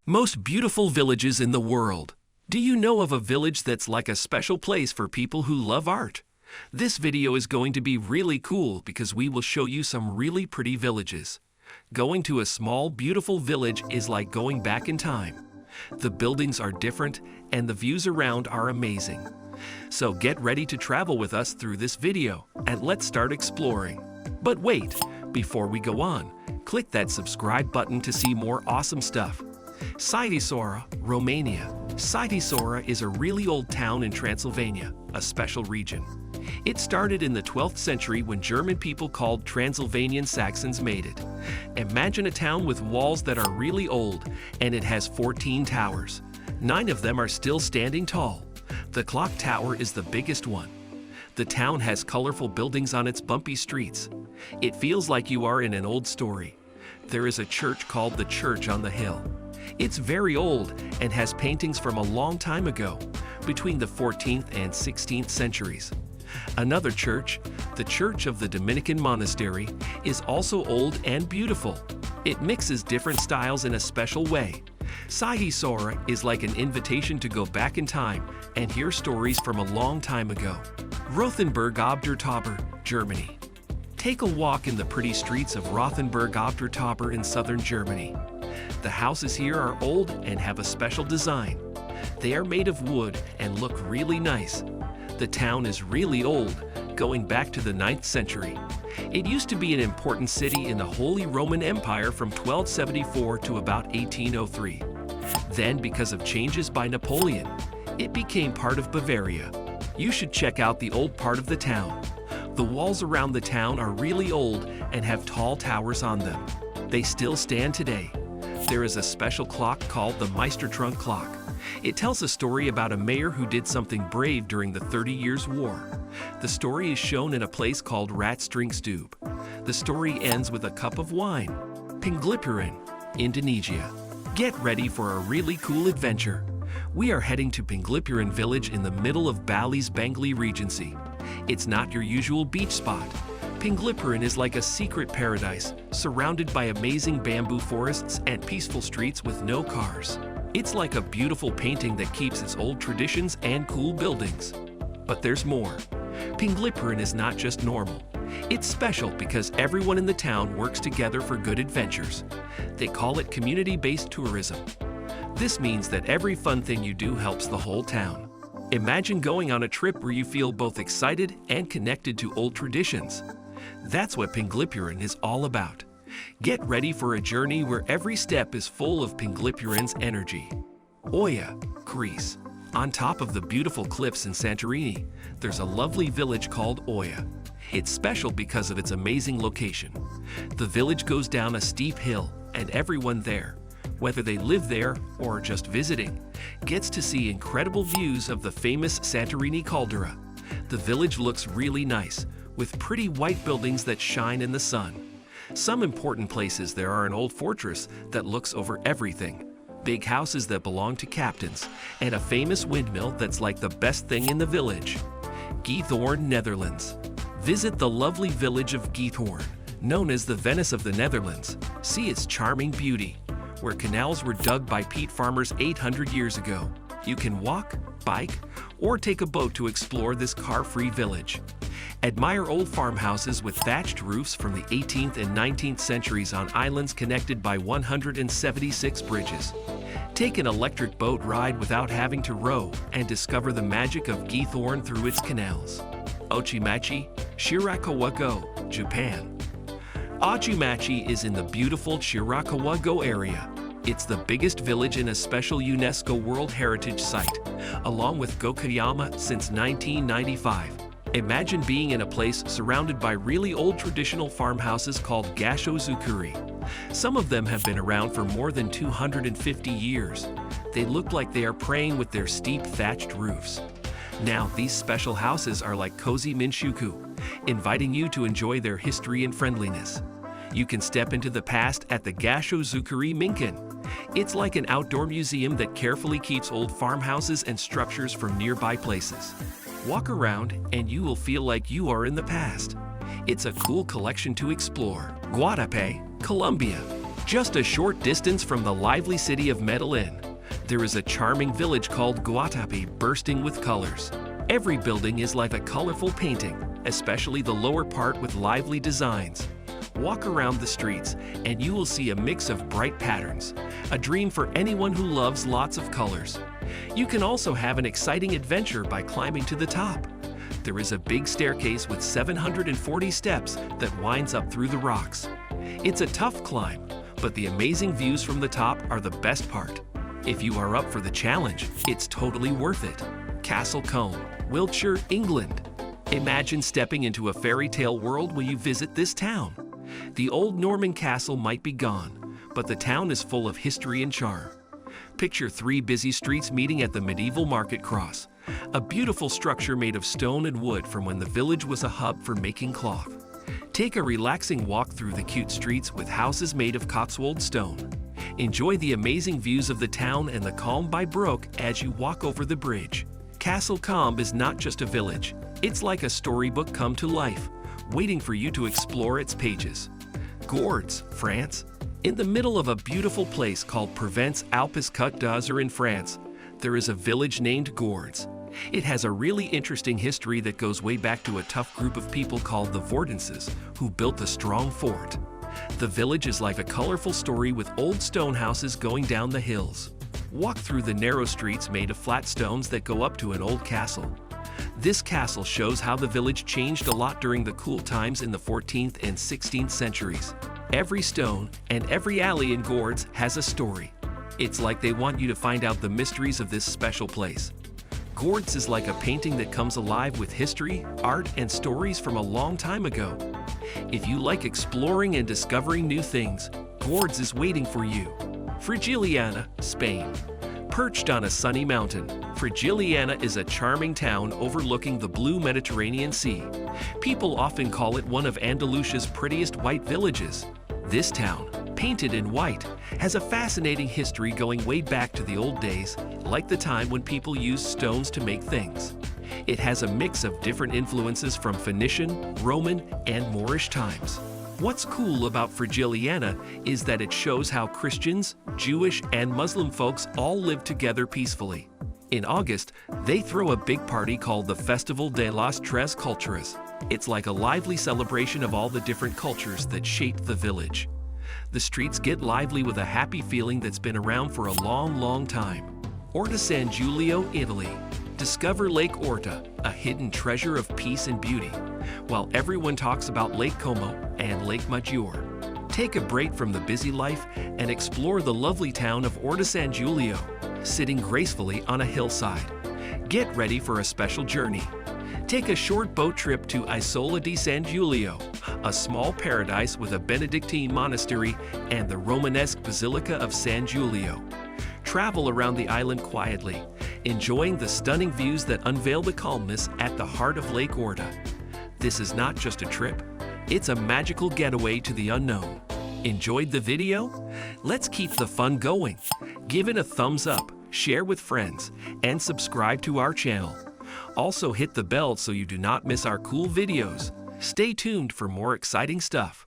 Most beautiful villages in the world. Do you know of a village that's like a special place for people who love art? This video is going to be really cool because we will show you some really pretty villages. Going to a small, beautiful village is like going back in time. The buildings are different and the views around are amazing. So get ready to travel with us through this video and let's start exploring. But wait, before we go on, click that subscribe button to see more awesome stuff. Sisur Romania. Sisur is a really old town in Transylvania, a special region. It started in the 12th century when German people called Transylvanian Saxons made it. Imagine a town with walls that are really old, and it has 14 towers. 9 of them are still standing tall. The clock tower is the biggest one. The town has colorful buildings on its bumpy streets. It feels like you are in an old story. There is a church called the Church on the Hill. It's very old and has paintings from a long time ago, between the 14th and 16th centuries. Another church, the Church of the Dominican Monastery, is also old and beautiful. It mixes different styles in a special way. Sisur is like an invitation to go back in time and hear stories from a long time ago. Rothenberg Germany. Take a walk in the pretty streets of Rothenberg in southern Germany. The houses here are old and have a special design. They are made of wood and look really nice. The town is really old, going back to the 9th century. It used to be an important city in the Holy Roman Empire from 1274 to about 1803. Then, because of changes by Napoleon, it became part of Bavaria. You should check out the old part of the town. The walls around the town are really old and have tall towers on them. They still stand today. There is a special clock called the Meistertrunk clock. It tells a story about a mayor who did something brave during the 30 Years' War. The story is shown in a place called Ratstrinkstube. The story ends with a cup of wine. Penglipuran, Indonesia. Get ready for a really cool adventure. We are heading to Penglipuran village in the middle of Bali's Bangli Regency. It's not your usual beach spot. Penglipuran is like a secret paradise, surrounded by amazing bamboo forests and peaceful streets with no cars. It's like a beautiful painting that keeps its old traditions and cool buildings. But there's more. Penglipuran is not just normal. It's special because everyone in the town works together for good adventures. They call it community-based tourism. This means that every fun thing you do helps the whole town. Imagine going on a trip where you feel both excited and connected to old traditions. That's what Penglipuran is all about. Get ready for a journey where every step is full of Penglipuran's energy. Oia Greece. On top of the beautiful cliffs in Santorini, there's a lovely village called Oia. It's special because of its amazing location. The village goes down a steep hill, and everyone there, whether they live there or just visiting, gets to see incredible views of the famous Santorini caldera. The village looks really nice, with pretty white buildings that shine in the sun. Some important places there are an old fortress that looks over everything, big houses that belong to captains, and a famous windmill that's like the best thing in the village. Geor Netherlands. Visit the lovely village of Giethoorn, known as the Venice of the Netherlands. See its charming beauty, where canals were dug by peat farmers 800 years ago. You can walk, bike, or take a boat to explore this car-free village. Admire old farmhouses with thatched roofs from the 18th and 19th centuries on islands connected by 176 bridges. Take an electric boat ride without having to row and discover the magic of Giethoorn through its canals. Ochimachi, Shirakawa-go, Japan. Ochimachi is in the beautiful Shirakawa-go area. It's the biggest village in a special UNESCO World Heritage Site, along with Gokayama since 1995. Imagine being in a place surrounded by really old traditional farmhouses called gasho-zukuri. Some of them have been around for more than 250 years. They look like they are praying with their steep thatched roofs. Now, these special houses are like cozy minshuku, inviting you to enjoy their history and friendliness. You can step into the past at the gasho-zukuri Minkan. It's like an outdoor museum that carefully keeps old farmhouses and structures from nearby places. Walk around and you will feel like you are in the past. It's a cool collection to explore. Guadalupe, Colombia. Just a short distance from the lively city of Medellin, there is a charming village called Guatapi bursting with colors. Every building is like a colorful painting, especially the lower part with lively designs. Walk around the streets and you will see a mix of bright patterns, a dream for anyone who loves lots of colors. You can also have an exciting adventure by climbing to the top. There is a big staircase with 740 steps that winds up through the rocks. It's a tough climb, but the amazing views from the top are the best part. If you are up for the challenge, it's totally worth it. Castle Combe, Wiltshire, England. Imagine stepping into a fairy tale world when you visit this town. The old Norman castle might be gone, but the town is full of history and charm. Picture 3 busy streets meeting at the medieval market cross, a beautiful structure made of stone and wood from when the village was a hub for making cloth. Take a relaxing walk through the cute streets with houses made of Cotswold stone. Enjoy the amazing views of the town and the calm by Brook as you walk over the bridge. Castle Combe is not just a village, it's like a storybook come to life, waiting for you to explore its pages. Gourds, France. In the middle of a beautiful place called Provence-Alpes-Côte d'Azur in France, there is a village named Gourds. It has a really interesting history that goes way back to a tough group of people called the Vordenses, who built a strong fort. The village is like a colorful story with old stone houses going down the hills. Walk through the narrow streets made of flat stones that go up to an old castle. This castle shows how the village changed a lot during the cool times in the 14th and 16th centuries. Every stone and every alley in Gourds has a story. It's like they want you to find out the mysteries of this special place. Gourds is like a painting that comes alive with history, art, and stories from a long time ago. If you like exploring and discovering new things, Gourds is waiting for you. Frigiliana, Spain. Perched on a sunny mountain, Frigiliana is a charming town overlooking the blue Mediterranean Sea. People often call it one of Andalusia's prettiest white villages. This town, painted in white, has a fascinating history going way back to the old days, like the time when people used stones to make things. It has a mix of different influences from Phoenician, Roman, and Moorish times. What's cool about Frigiliana is that it shows how Christians, Jewish, and Muslim folks all live together peacefully. In August, they throw a big party called the Festival de las Tres Culturas. It's like a lively celebration of all the different cultures that shaped the village. The streets get lively with a happy feeling that's been around for a long, long time. Orta San Giulio, Italy. Discover Lake Orta, a hidden treasure of peace and beauty, while everyone talks about Lake Como and Lake Maggiore. Take a break from the busy life and explore the lovely town of Orta San Giulio, sitting gracefully on a hillside. Get ready for a special journey. Take a short boat trip to Isola di San Giulio, a small paradise with a Benedictine monastery and the Romanesque Basilica of San Giulio. Travel around the island quietly, enjoying the stunning views that unveil the calmness at the heart of Lake Orta. This is not just a trip, it's a magical getaway to the unknown. Enjoyed the video? Let's keep the fun going. Give it a thumbs up, share with friends, and subscribe to our channel. Also hit the bell so you do not miss our cool videos. Stay tuned for more exciting stuff.